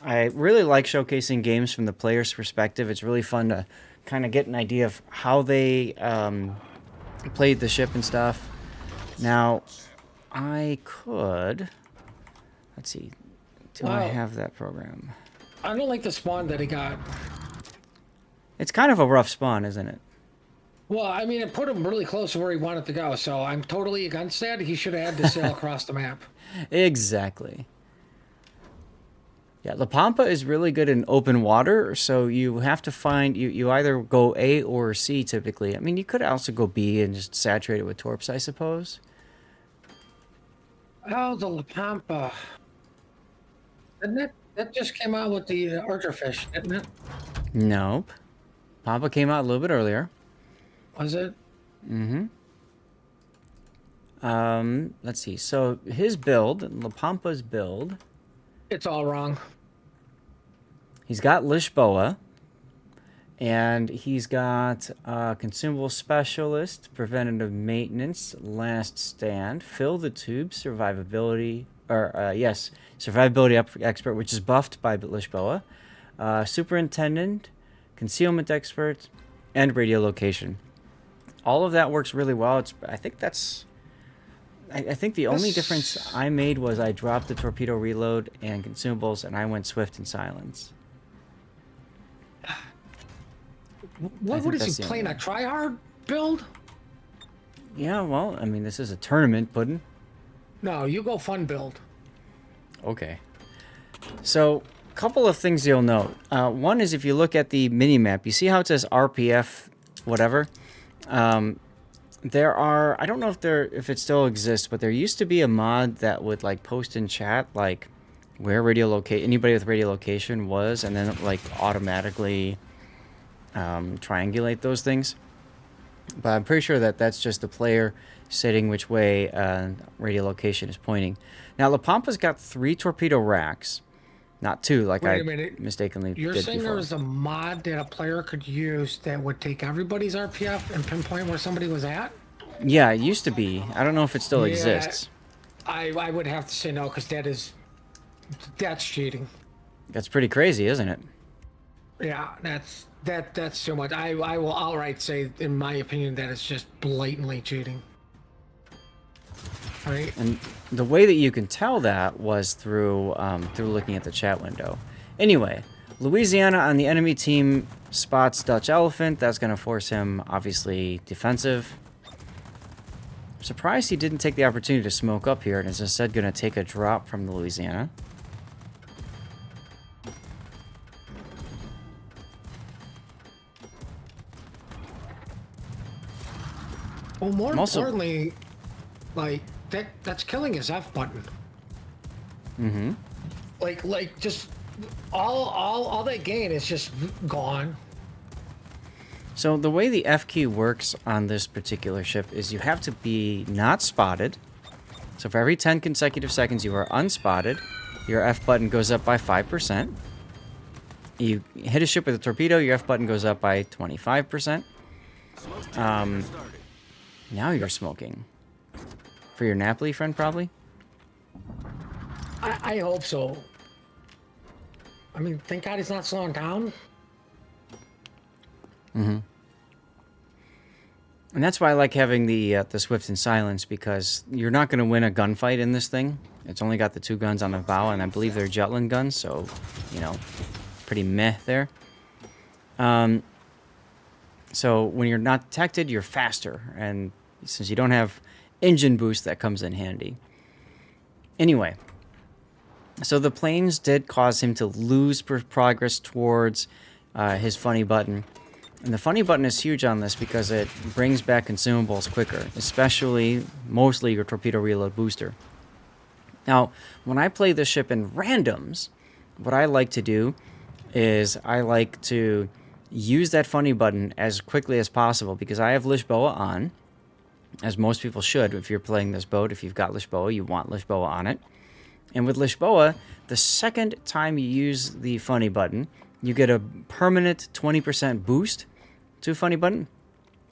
I really like showcasing games from the player's perspective. It's really fun to kind of get an idea of how they played the ship and stuff. Now, I could... Let's see. Do I Well, have that program? I don't like the spawn that he got. It's kind of a rough spawn, isn't it? Well, I mean, it put him really close to where he wanted to go, so I'm totally against that. He should have had to sail across the map. Exactly. Yeah, La Pampa is really good in open water, so you have to find... You either go A or C, typically. I mean, you could also go B and just saturate it with torps, I suppose. Oh, the La Pampa. Didn't it? That just came out with the Archerfish, didn't it? Nope. Pampa came out a little bit earlier. Was it? Mm-hmm. Let's see. So his build, La Pampa's build, It's all wrong. he's got Lisboa, and he's got consumable specialist, preventative maintenance, last stand, fill the tube, survivability, or yes, expert, which is buffed by Lisboa, superintendent, concealment expert, and radiolocation. All of that works really well. I think that's... I think the only difference I made was I dropped the torpedo reload and consumables, and I went swift and silence. What is he playing? A tryhard build? Yeah, well, I mean, this is a tournament, Puddin'. No, you go fun build. Okay. So, a couple of things you'll note. One is if you look at the mini-map, you see how it says RPF whatever? There are... I don't know if it still exists, but there used to be a mod that would, like, post in chat, like, where anybody with radiolocation was, and then, like, automatically triangulate those things. But I'm pretty sure that that's just the player setting which way radiolocation is pointing. Now, La Pampa's got 3 torpedo racks, not 2, like Wait I a minute. mistakenly You're did saying before. there was a mod that a player could use that would take everybody's RPF and pinpoint where somebody was at? Yeah, it used to be. I don't know if it still Yeah, exists. I would have to say no because that's cheating. That's pretty crazy, isn't it? Yeah, that's too much. I will outright say, in my opinion, that it's just blatantly cheating. Right? And the way that you can tell that was through looking at the chat window. Anyway, Louisiana on the enemy team spots Dutch Elephant. That's going to force him, obviously, defensive. I'm surprised he didn't take the opportunity to smoke up here and is instead going to take a drop from the Louisiana. Well, more importantly, like that's killing his F button. Mm-hmm. Like just all that gain is just gone. So the way the F key works on this particular ship is you have to be not spotted. So for every 10 consecutive seconds you are unspotted, your F button goes up by 5%. You hit a ship with a torpedo, your F button goes up by 25%. Now you're smoking. For your Napoli friend, probably? I hope so. I mean, thank God he's not slowing down. Mm-hmm. And that's why I like having the Swift and Silence, because you're not going to win a gunfight in this thing. It's only got the 2 guns on the bow, and I believe they're Jutland guns, so, you know, pretty meh there. So when you're not detected, you're faster, and since you don't have engine boost, that comes in handy. Anyway, so the planes did cause him to lose progress towards his funny button. And the funny button is huge on this because it brings back consumables quicker, especially, mostly your torpedo reload booster. Now, when I play this ship in randoms, what I like to do is I like to use that funny button as quickly as possible because I have Lisboa on, as most people should if you're playing this boat. If you've got Lisboa, you want Lisboa on it. And with Lisboa, the second time you use the funny button, you get a permanent 20% boost to funny button.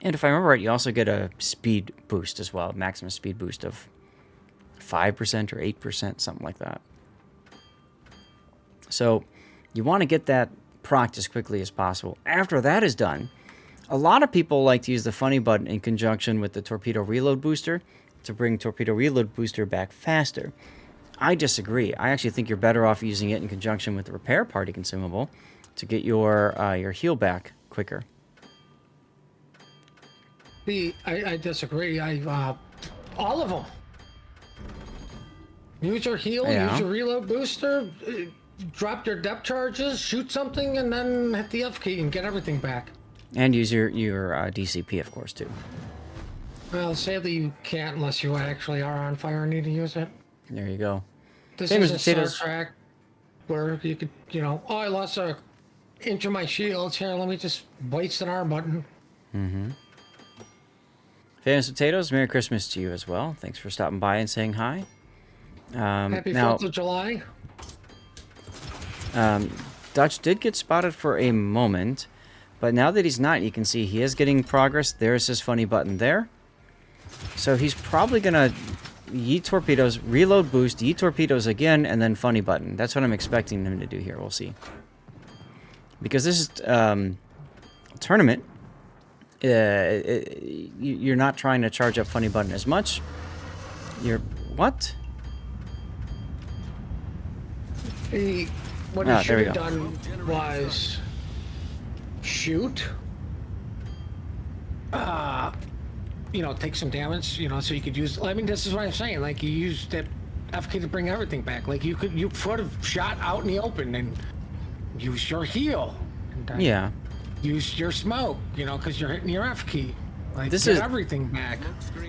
And if I remember right, you also get a speed boost as well, maximum speed boost of 5% or 8%, something like that. So You want to get that procced as quickly as possible. After that is done, a lot of people like to use the funny button in conjunction with the torpedo reload booster to bring torpedo reload booster back faster. I disagree. I actually think you're better off using it in conjunction with the repair party consumable to get your heal back quicker. I disagree. All of them. Use your heal, use your reload booster, drop your depth charges, shoot something, and then hit the F key and get everything back. And use your DCP, of course, too. Well, sadly, you can't unless you actually are on fire and need to use it. There you go. This is a Star Trek where you could, oh, I lost an inch of my shields. Here, let me just waste an R button. Mm-hmm. Famous Potatoes, Merry Christmas to you as well. Thanks for stopping by and saying hi. Happy 4th of July. Dutch did get spotted for a moment, but now that he's not, you can see he is getting progress. There's his funny button there. So he's probably going to yeet torpedoes, reload boost, yeet torpedoes again, and then funny button. That's what I'm expecting him to do here. We'll see. Because this is a tournament, you're not trying to charge up funny button as much. You're... What? What he should have done was shoot. Take some damage, so you could use... I mean, this is what I'm saying. Like, you used that FK to bring everything back. Like, you could have shot out in the open and used your heal. And, yeah. Use your smoke, because you're hitting your F key. Like, this get is everything back.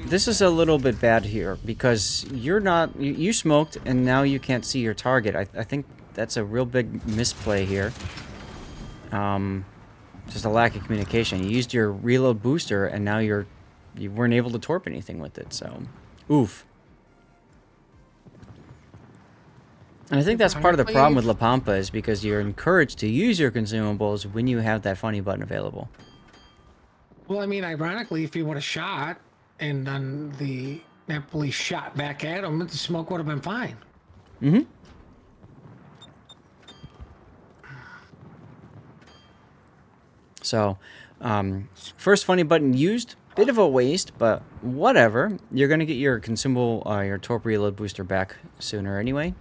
This is a little bit bad here because you're not... You smoked and now you can't see your target. I think that's a real big misplay here. Just a lack of communication. You used your reload booster and now you weren't able to torp anything with it, so... Oof. And I think that's part of the problem with La Pampa is because you're encouraged to use your consumables when you have that funny button available. Well, I mean, ironically, if he would have shot and then that police shot back at him, the smoke would have been fine. Mm-hmm. So, first funny button used. Bit of a waste, but whatever. You're going to get your consumable, your torp reload booster back sooner anyway.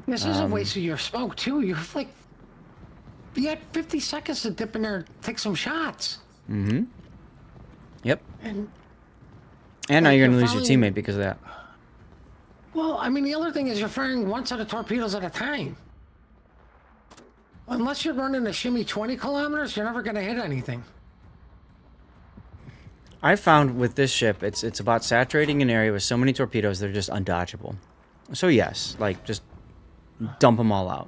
This is a waste of your smoke, too. You had 50 seconds to dip in there and take some shots. Mm-hmm. Yep. And now you're going to lose your teammate because of that. Well, I mean, the other thing is you're firing one set of torpedoes at a time. Unless you're running a shimmy 20 kilometers, you're never going to hit anything. I found with this ship, it's about saturating an area with so many torpedoes they're just undodgeable. So yes, like, just dump them all out.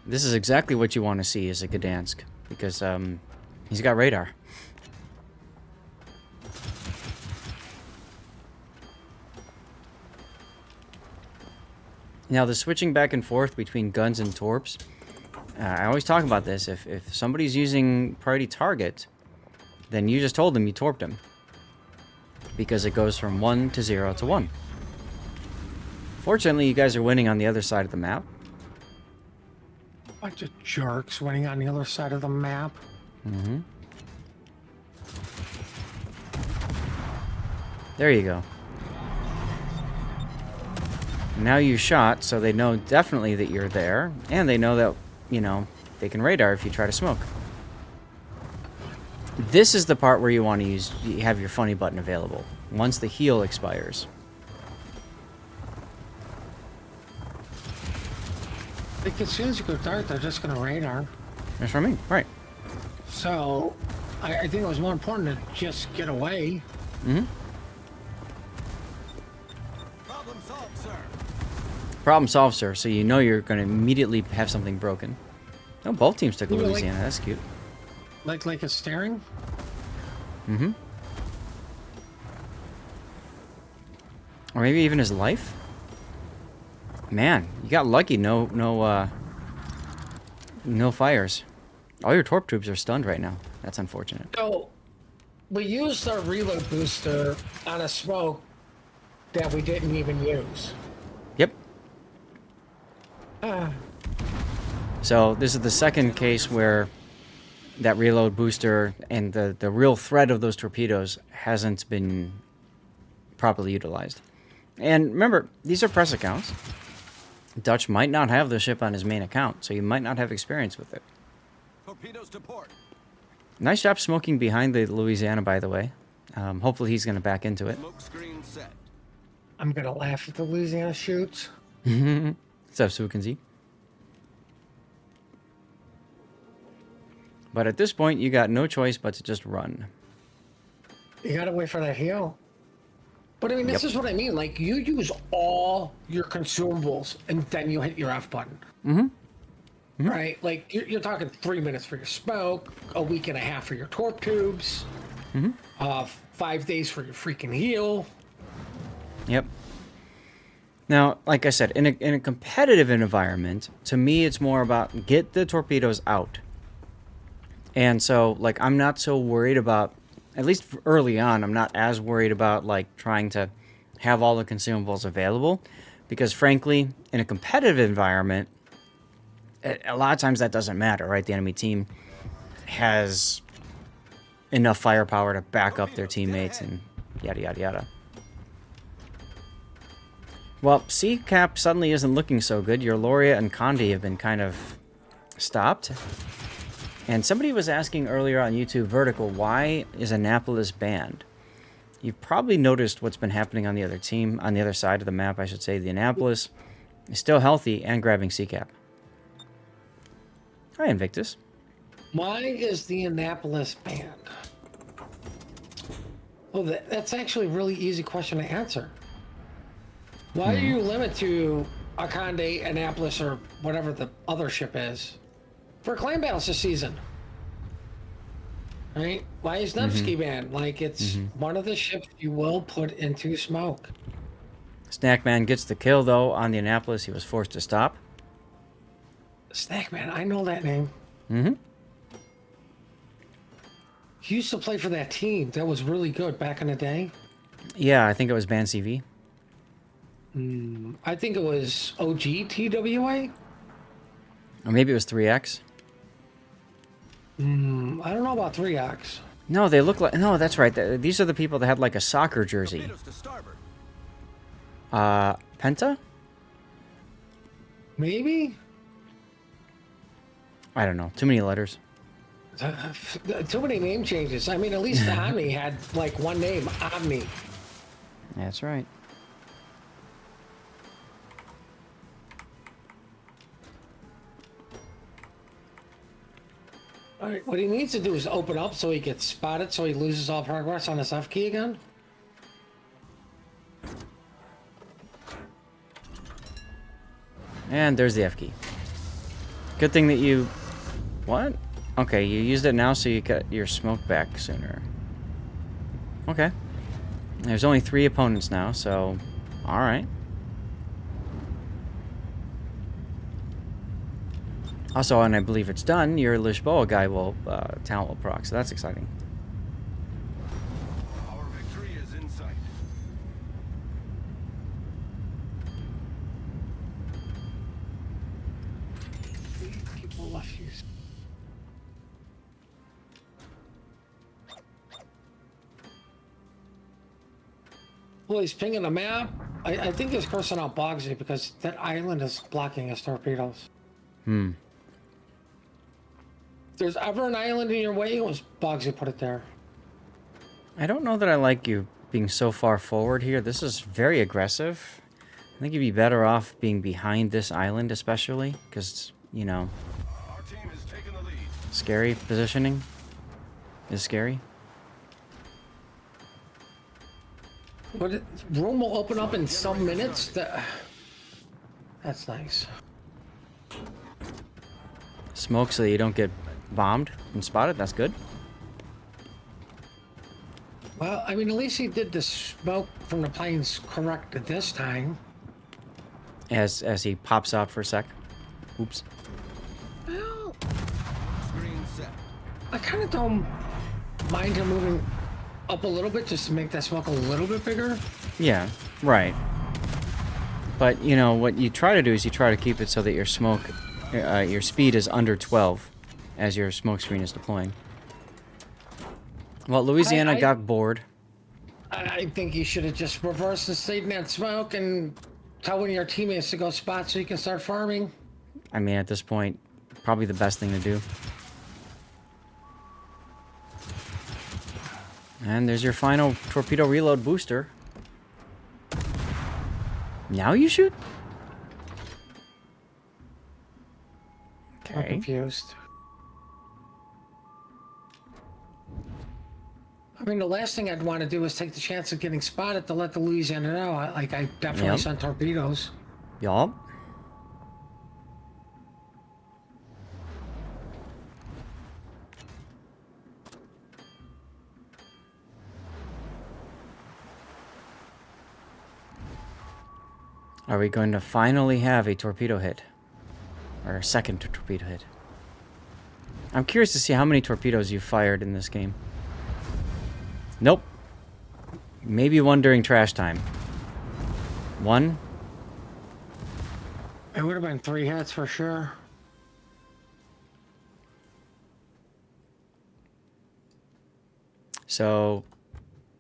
This is exactly what you want to see as a Gdansk, because he's got radar. Now, the switching back and forth between guns and torps, I always talk about this. If somebody's using priority target, then you just told them you torped them. Because it goes from 1 to 0 to 1. Fortunately, you guys are winning on the other side of the map. Bunch of jerks winning on the other side of the map. Mm-hmm. There you go. Now you shot, so they know definitely that you're there, and they know that, they can radar if you try to smoke. This is the part where you want to have your funny button available, once the heal expires. As soon as you go dark, they're just going to radar. That's what I mean, right. So, I think it was more important to just get away. Mm-hmm. Problem solved, sir. So you know you're going to immediately have something broken. Oh, both teams took Louisiana. That's cute. Like a steering? Mm-hmm. Or maybe even his life? Man, you got lucky. No fires. All your torp tubes are stunned right now. That's unfortunate. So, We used our reload booster on a smoke that we didn't even use. Yep. Ah, So this is the second case where that reload booster and the real threat of those torpedoes hasn't been properly utilized. And remember, these are press accounts. Dutch might not have the ship on his main account, so you might not have experience with it. Torpedoes to port. Nice job smoking behind the Louisiana, by the way. Hopefully he's going to back into it. Smoke screen set. I'm gonna laugh if the Louisiana shoots. What's up, Sukenzi? But at this point, you got no choice but to just run. You gotta wait for that heal. But I mean, this Yep. is what I mean. Like, you use all your consumables and then you hit your F button. Right? Like, you're talking 3 minutes for your smoke, a week and a half for your torp tubes, 5 days for your freaking heal. Yep. Now, like I said, in a competitive environment, to me, it's more about get the torpedoes out. And so, like, I'm not so worried about, at least early on, I'm not as worried about, like, trying to have all the consumables available. Because, frankly, in a competitive environment, a lot of times that doesn't matter, right? The enemy team has enough firepower to back up their teammates and yada, yada, yada. Well, C-Cap suddenly isn't looking so good. Your Loria and Condi have been kind of stopped. And somebody was asking earlier on YouTube Vertical, why is Annapolis banned? You've probably noticed what's been happening on the other team, on the other side of the map, I should say. The Annapolis is still healthy and grabbing C-Cap. Hi, Invictus. Why is the Annapolis banned? Well, that's actually a really easy question to answer. Why do you limit to Akande, Annapolis, or whatever the other ship is for clan battles this season? Right? Why is Nevsky banned? Like, it's one of the ships you will put into smoke. Snackman gets the kill, though, on the Annapolis. He was forced to stop. Snackman, I know that name. Mm-hmm. He used to play for that team. That was really good back in the day. Yeah, I think it was Ban CV. I think it was OG TWA. Or maybe it was 3X. I don't know about 3X. No, they look like... No, that's right. These are the people that had, like, a soccer jersey. Torpedoes to starboard. Penta? Maybe? I don't know. Too many letters. Too many name changes. I mean, at least the Omni had, like, one name. Omni. That's right. All right, what he needs to do is open up so he gets spotted so he loses all progress on his F key again. And there's the F key. Good thing that you... What? Okay, you used it now so you get your smoke back sooner. Okay. There's only 3 opponents now, so... Alright. Also, and I believe it's done, your Lisboa guy will... talent will proc, so that's exciting. Our victory is in sight. People left you. Well, he's pinging the map. I think he's cursing out Bogsy because that island is blocking his torpedoes. If there's ever an island in your way, it was Bogsy put it there. I don't know that I like you being so far forward here. This is very aggressive. I think you'd be better off being behind this island, especially, because, you know, Our team has taken the lead. scary positioning is scary. But room will open up in some minutes. That's nice. Smoke so that you don't get bombed and spotted. That's good. Well, I mean, at least he did the smoke from the planes correct this time. As he pops out for a sec. Oops. Well, Screen set. I kind of don't mind him moving up a little bit just to make that smoke a little bit bigger. Yeah, right. But, you know, what you try to do is you try to keep it so that your smoke, your speed is under 12 as your smoke screen is deploying. Well, Louisiana got bored. I think you should have just reversed and stayed in that smoke and tell one of your teammates to go spot so you can start farming. I mean, at this point, probably the best thing to do. And there's your final torpedo reload booster. Now you shoot? I'm Okay. confused. I mean, the last thing I'd want to do is take the chance of getting spotted to let the Louisiana know. I definitely Yep. sent torpedoes. Yup. Are we going to finally have a torpedo hit? Or a second torpedo hit? I'm curious to see how many torpedoes you fired in this game. Nope. Maybe one during trash time. One? It would have been 3 hits for sure. So,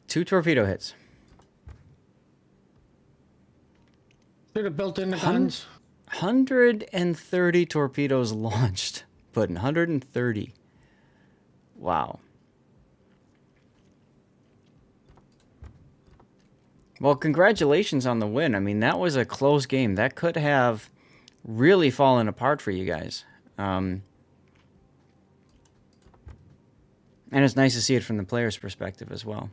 2 torpedo hits. Should have built in the guns. 130 torpedoes launched. But 130. Wow. Well, congratulations on the win. I mean, that was a close game. That could have really fallen apart for you guys. And it's nice to see it from the player's perspective as well.